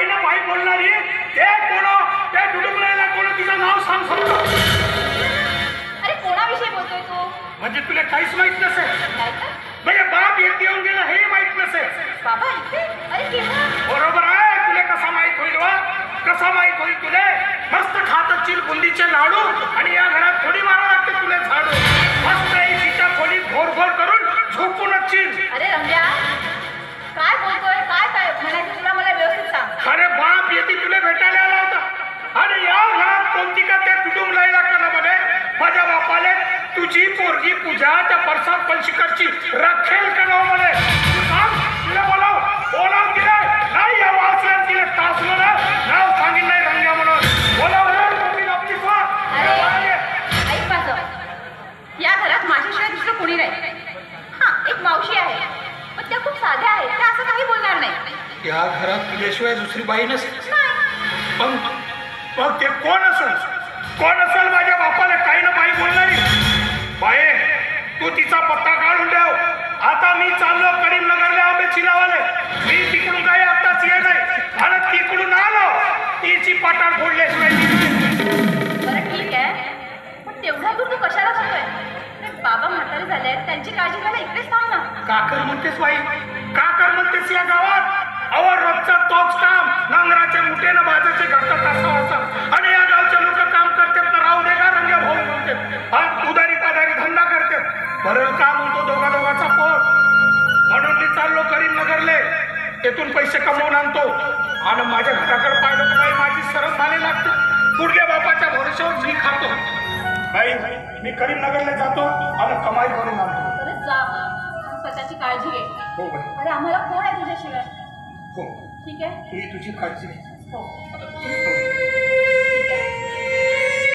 ना बाई बोलणारी ते कोण, त्या डुडुमलेला कोण, तिचं नाव सांग फक्त. अरे कोणाविषयी बोलतोय तू? म्हणजे तुला काहीच माहित नसेल? काय तर? म्हणजे बाप येत येऊन गेला हे माहित नसेल? बाबा इथे? अरे केव्हा? बरोबर आहे. तुला कसा माहित होईल वा? कसा माहित होईल तुले? मस्त खात असशील बुंदीचे लाडू आणि या घरात थोडी मारा लागते तुला झाडू. मस्त एसीच्या खोलीत घोरघोर करून झोपून असशील. अरे रम्या काय बोलतोय? काय काय म्हणायचं तुला मला व्यवस्थित सांग. अरे बाप येते तुला भेटायला आला होता आणि या घरात कोणती का त्या कुटुंब राहिला का ना म्हणे माझ्या बापाले तुझी पोरगी पूजा त्या परसाद पंचकरची रखेल का नाव म्हणे. तू सांग तिला बोलाव तिला. नाही या वाचल्यात तिला तासलो ना नाव सांगितलं नाही रंग्या म्हणून. बोलाव रे मम्मी आपली स्वा. अरे ऐक माझं, या घरात माझ्याशिवाय दुसरं कोणी नाही. हा एक मावशी आहे पण त्या खूप साध्या आहेत, त्या असं काही बोलणार नाही. या घरात तुझ्याशिवाय दुसरी बाई नसेल. नाही. मग ते कोण असेल माझ्या बापाला काही ना बाई बोलणारी. बाई तू तिचा पत्ता काढून ठेव. आता मी चाललो करीमनगरला आंबे चिलावाले. मी तिकडून काही आत्ताच ये नाही आणि तिकडून आलो तिची पाटार फोडल्याशिवाय. बरं ठीक आहे, पण तेवढा दूर तू कशाला जातोय? बाबा म्हातारे झाले आहेत, त्यांची काळजी घ्यायला इकडेच थांब ना. काकर म्हणतेस बाई, काकर म्हणतेस या गावात? अहो रोजचा तोच काम. नांगराचे मुठेनं बाजाचे घालतात असं आणि या गावचे लोक काम करतात ना. राहू दे का रंगे भाऊ म्हणतात. हा उदारी पादारी धंदा करतात. बरं का म्हणतो दोघाचा पोट. म्हणून मी चाललो करीमनगरले. तेथून पैसे कमवून आणतो आणि माझ्या घराकडे पाहिलं तर बाई माझी सरस झाली लागते. पुढल्या बापाच्या भरोश्यावर मी खातो. बाई मी करीमनगरला जातो आणि कमाई करून आणतो. खरंच जा, स्वतःची काळजी घे. हो बाई. अरे आम्हाला कोण आहे तुझ्याशिवाय? हो ठीक आहे. तुझी काळजी घे. हो.